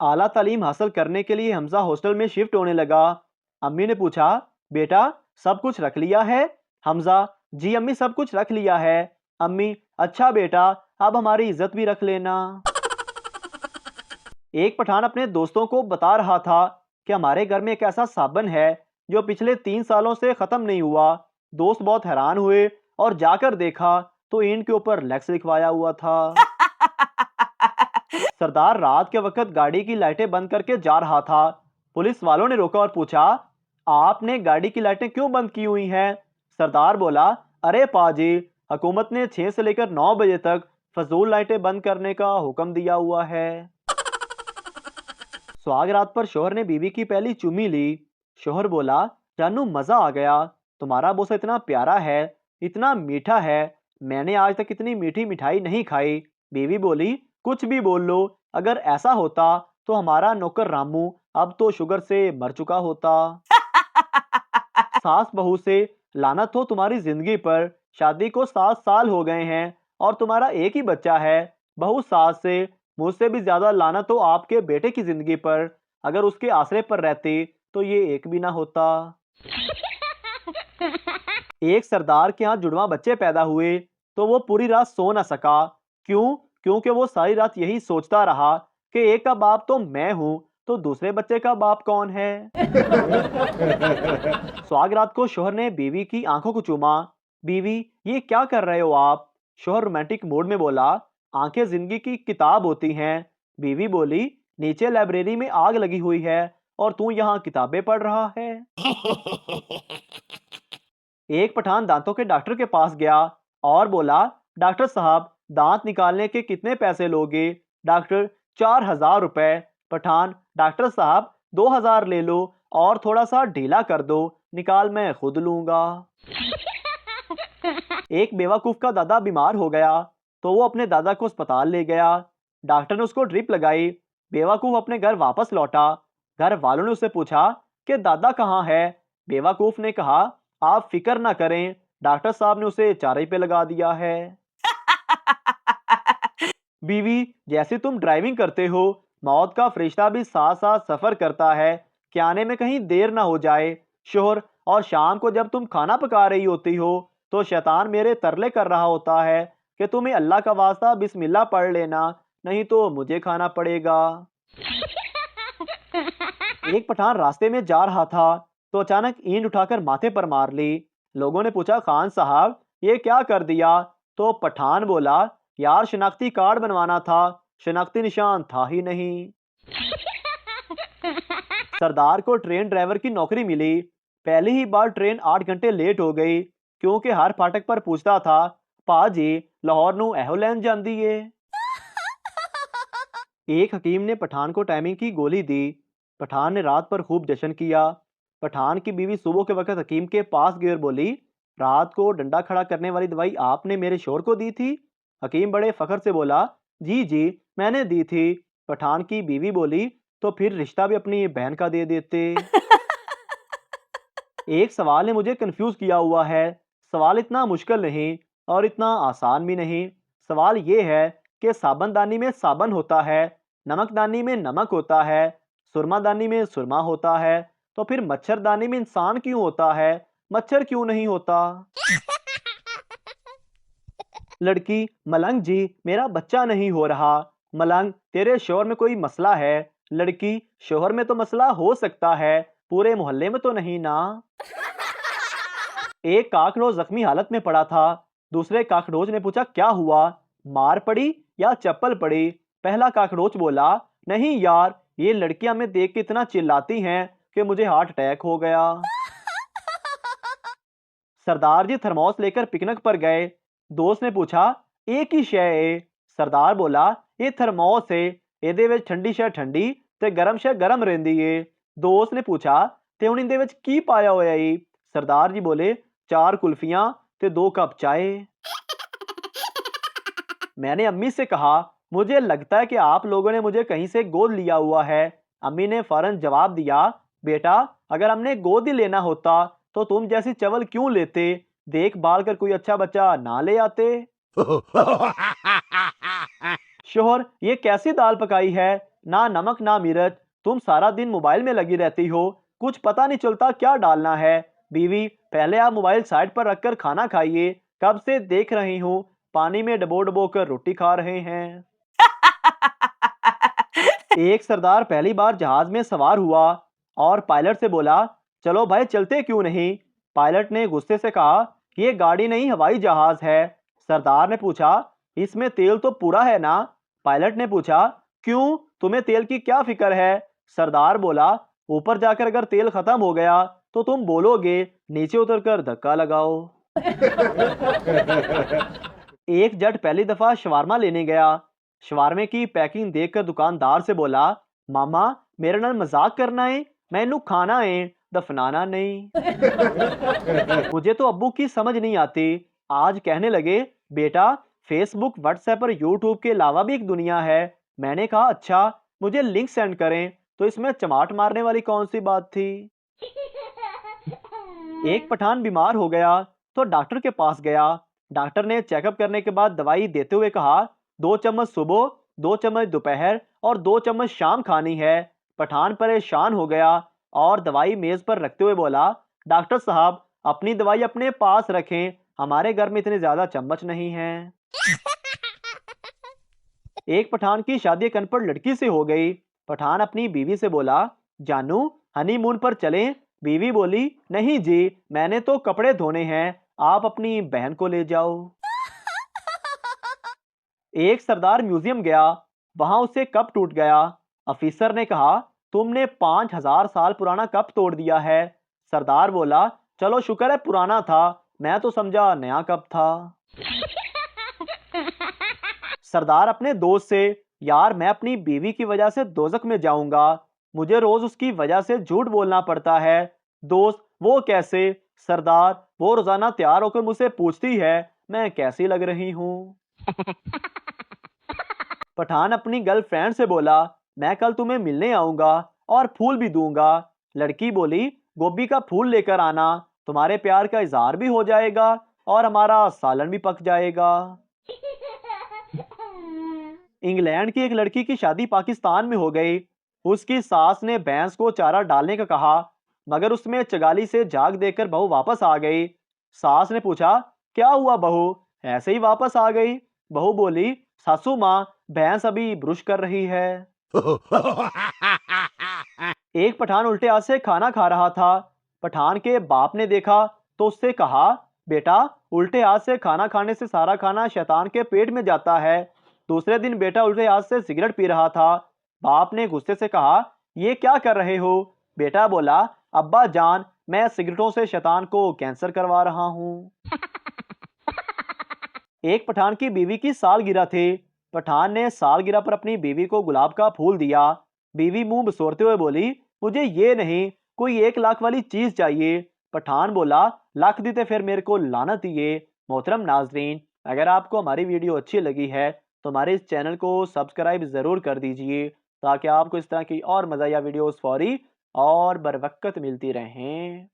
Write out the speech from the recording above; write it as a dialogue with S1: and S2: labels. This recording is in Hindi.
S1: आला तालीम हासिल करने के लिए हमजा हॉस्टल में शिफ्ट होने लगा। अम्मी ने पूछा, बेटा सब कुछ रख लिया है? हमजा, जी अम्मी सब कुछ रख लिया है। अम्मी, अच्छा बेटा, अब हमारी इज्जत भी रख लेना। एक पठान अपने दोस्तों को बता रहा था कि हमारे घर में एक ऐसा साबन है जो पिछले 3 सालों से खत्म नहीं हुआ। दोस्त बहुत हैरान हुए और जाकर देखा तो ईंट के ऊपर लेक्स लिखवाया हुआ था। सरदार रात के वक्त गाड़ी की लाइटें बंद करके जा रहा था। पुलिस वालों ने रोका और पूछा, आपने गाड़ी की लाइटें क्यों बंद की हुई हैं? सरदार बोला, अरे पाजी, हुकूमत ने 6 से लेकर 9 बजे तक फजूल लाइटें बंद करने का हुक्म दिया हुआ है। सुहाग रात पर शोहर ने बीवी की पहली चुम्मी ली। शोहर बोला, जानू मजा आ गया, तुम्हारा बोसा इतना प्यारा है, इतना मीठा है, मैंने आज तक इतनी मीठी मिठाई नहीं खाई। बीवी बोली, कुछ भी बोल लो, अगर ऐसा होता तो हमारा नौकर रामू अब तो शुगर से मर चुका होता। सास बहू से, लानत हो तुम्हारी जिंदगी पर, शादी को 7 साल हो गए हैं और तुम्हारा एक ही बच्चा है। बहू सास से, मुझसे भी ज्यादा लानत हो आपके बेटे की जिंदगी पर, अगर उसके आसरे पर रहती तो ये एक भी ना होता। एक सरदार के यहाँ जुड़वा बच्चे पैदा हुए तो वो पूरी रात सो न सका। क्यों? क्योंकि वो सारी रात यही सोचता रहा कि एक का बाप तो मैं हूं, तो दूसरे बच्चे का बाप कौन है। सुहाग रात को शोहर ने बीवी की आंखों को चूमा। बीवी, ये क्या कर रहे हो आप? शोहर रोमांटिक मूड में बोला, आंखें जिंदगी की किताब होती हैं। बीवी बोली, नीचे लाइब्रेरी में आग लगी हुई है और तू यहाँ किताबें पढ़ रहा है। एक पठान दांतों के डॉक्टर के पास गया और बोला, डॉक्टर साहब दांत निकालने के कितने पैसे लोगे? डॉक्टर, 4,000 रुपए। पठान, डॉक्टर साहब 2,000 ले लो और थोड़ा सा ढीला कर दो, निकाल मैं खुद लूंगा। एक बेवकूफ का दादा बीमार हो गया तो वो अपने दादा को अस्पताल ले गया। डॉक्टर ने उसको ड्रिप लगाई। बेवकूफ अपने घर वापस लौटा। घर वालों ने उससे पूछा कि दादा कहाँ है? बेवकूफ ने कहा, आप फिक्र ना करें, डॉक्टर साहब ने उसे चारे पे लगा दिया है। बीवी, जैसे तुम ड्राइविंग करते हो, मौत का फरिश्ता भी साथ साथ सफर करता है कि आने में कहीं देर ना हो जाए। शोहर, और शाम को जब तुम खाना पका रही होती हो तो शैतान मेरे तरले कर रहा होता है कि तुम्हें अल्लाह का वास्ता बिस्मिल्लाह पढ़ लेना, नहीं तो मुझे खाना पड़ेगा। एक पठान रास्ते में जा रहा था तो अचानक ईंट उठाकर माथे पर मार ली। लोगों ने पूछा, खान साहब ये क्या कर दिया? तो पठान बोला, यार शिनाख्ती कार्ड बनवाना था, शिनाख्ती निशान था ही नहीं। सरदार को ट्रेन ड्राइवर की नौकरी मिली। पहली ही बार ट्रेन 8 घंटे लेट हो गई क्योंकि हर फाटक पर पूछता था, पाजी लाहौर नू एहो लैन जांदी है। एक हकीम ने पठान को टाइमिंग की गोली दी। पठान ने रात पर खूब जश्न किया। पठान की बीवी सुबह के वक्त हकीम के पास गई और बोली, रात को डंडा खड़ा करने वाली दवाई आपने मेरे शोर को दी थी? हकीम बड़े फखर से बोला, जी जी मैंने दी थी। पठान की बीवी बोली, तो फिर रिश्ता भी अपनी बहन का दे देते। एक सवाल ने मुझे कंफ्यूज किया हुआ है। सवाल इतना मुश्किल नहीं और इतना आसान भी नहीं। सवाल ये है कि साबनदानी में साबन होता है, नमकदानी में नमक होता है, सुरमादानी में सुरमा होता है, तो फिर मच्छरदानी में इंसान क्यों होता है? मच्छर क्यों नहीं होता? लड़की, मलंग जी मेरा बच्चा नहीं हो रहा। मलंग, तेरे शोहर में कोई मसला है। लड़की, शोहर में तो मसला हो सकता है, पूरे मोहल्ले में तो नहीं ना। एक काकरोच जख्मी हालत में पड़ा था। दूसरे काकरोच ने पूछा, क्या हुआ? मार पड़ी या चप्पल पड़ी? पहला काकरोच बोला, नहीं यार, ये लड़कियां हमें देख के इतना चिल्लाती हैं कि मुझे हार्ट अटैक हो गया। सरदार जी थर्मोस लेकर पिकनिक पर गए। दोस्त ने पूछा, एक ही शय है? सरदार बोला, ये थर्मोस है, ਇਹਦੇ ਵਿੱਚ ਠੰਡੀ ਸ਼ੈ ਠੰਡੀ ਤੇ ਗਰਮ ਸ਼ੈ ਗਰਮ ਰਹਿੰਦੀ ਏ। ਦੋਸਤ ਨੇ पूछा, ਤੇ ਹੁਣ ਇਹਦੇ ਵਿੱਚ ਕੀ ਪਾਇਆ ਹੋਇਆ ਏ? सरदार जी बोले, 4 कुल्फियां ते 2 कप चाय। मैंने अम्मी से कहा, मुझे लगता है कि आप लोगों ने मुझे कहीं से गोद लिया हुआ है। अम्मी ने फौरन जवाब दिया, बेटा अगर हमने गोद ही लेना होता तो तुम जैसी चवल क्यों लेते? देखभाल कर कोई अच्छा बच्चा ना ले आते। शोहर, ये कैसी दाल पकाई है? ना नमक ना मिर्च, तुम सारा दिन मोबाइल में लगी रहती हो, कुछ पता नहीं चलता क्या डालना है। बीवी, पहले आप मोबाइल साइड पर रखकर खाना खाइए, कब से देख रही हूँ पानी में डबो डबो कर रोटी खा रहे हैं। एक सरदार पहली बार जहाज में सवार हुआ और पायलट से बोला, चलो भाई चलते क्यों नहीं। पायलट ने गुस्से से कहा, ये गाड़ी नहीं हवाई जहाज है। सरदार ने पूछा, इसमें तेल तो पूरा है ना। पायलट ने पूछा, क्यों, तुम्हें तेल की क्या फिक्र है। सरदार बोला, ऊपर जाकर अगर तेल खत्म हो गया तो तुम बोलोगे, नीचे उतरकर धक्का लगाओ। एक जट पहली दफा शवारमा लेने गया। शवारमे की पैकिंग देखकर दुकानदार से बोला, मामा मेरे नाल मजाक करना है, मैनू खाना है, दफनाना नहीं। मुझे तो अब्बू की समझ नहीं आती। आज कहने लगे, बेटा फेसबुक व्हाट्सएप और यूट्यूब के अलावा भी एक दुनिया है। मैंने कहा अच्छा, मुझे लिंक सेंड करें। तो इसमें चमाट मारने वाली कौन सी बात थी। एक पठान बीमार हो गया तो डॉक्टर के पास गया। डॉक्टर ने चेकअप करने के बाद दवाई देते हुए कहा, 2 चम्मच सुबह, 2 चम्मच दोपहर और 2 चम्मच शाम खानी है। पठान परेशान हो गया और दवाई मेज पर रखते हुए बोला, डॉक्टर साहब अपनी दवाई अपने पास रखें, हमारे घर में इतने ज्यादा चम्मच नहीं हैं। एक पठान की शादी एक अनपढ़ लड़की से हो गई। पठान अपनी बीवी से बोला, जानू हनीमून पर चलें। बीवी बोली, नहीं जी, मैंने तो कपड़े धोने हैं, आप अपनी बहन को ले जाओ। एक सरदार म्यूजियम गया, वहां उसे कप टूट गया। अफीसर ने कहा, तुमने 5000 साल पुराना कप तोड़ दिया है। सरदार बोला, चलो शुक्र है पुराना था, मैं तो समझा नया कप था। सरदार अपने दोस्त से, यार मैं अपनी बीवी की वजह से दोजख में जाऊंगा, मुझे रोज उसकी वजह से झूठ बोलना पड़ता है। दोस्त, वो कैसे। सरदार, वो रोजाना तैयार होकर मुझसे पूछती है मैं कैसी लग रही हूँ। पठान अपनी गर्लफ्रेंड से बोला, मैं कल तुम्हें मिलने आऊंगा और फूल भी दूंगा। लड़की बोली, गोभी का फूल लेकर आना, तुम्हारे प्यार का इजहार भी हो जाएगा और हमारा सालन भी पक जाएगा। इंग्लैंड की एक लड़की की शादी पाकिस्तान में हो गई। उसकी सास ने भैंस को चारा डालने का कहा, मगर उसमें चगाली से झाग देकर बहू वापस आ गई। सास ने पूछा, क्या हुआ बहू, ऐसे ही वापस आ गई। बहू बोली, सासू माँ भैंस अभी ब्रुश कर रही है। एक पठान उल्टे हाथ से खाना खा रहा था। पठान के बाप ने देखा तो उससे कहा, बेटा उल्टे हाथ से खाना खाने से सारा खाना शैतान के पेट में जाता है। दूसरे दिन बेटा उल्टे हाथ से सिगरेट पी रहा था। बाप ने गुस्से से कहा, ये क्या कर रहे हो। बेटा बोला, अब्बा जान मैं सिगरेटों से शैतान को कैंसर करवा रहा हूँ। एक पठान की बीवी की सालगिरह थी। पठान ने सालगिरह पर अपनी बीवी को गुलाब का फूल दिया। बीवी मुंह बसोरते हुए बोली, मुझे ये नहीं, कोई 1 लाख वाली चीज चाहिए। पठान बोला, लाख देते फिर मेरे को लानत दिए। मोहतरम नाजरीन, अगर आपको हमारी वीडियो अच्छी लगी है तो हमारे इस चैनल को सब्सक्राइब ज़रूर कर दीजिए, ताकि आपको इस तरह की और मज़ाया वीडियोस फौरी और बर वक्त मिलती रहें।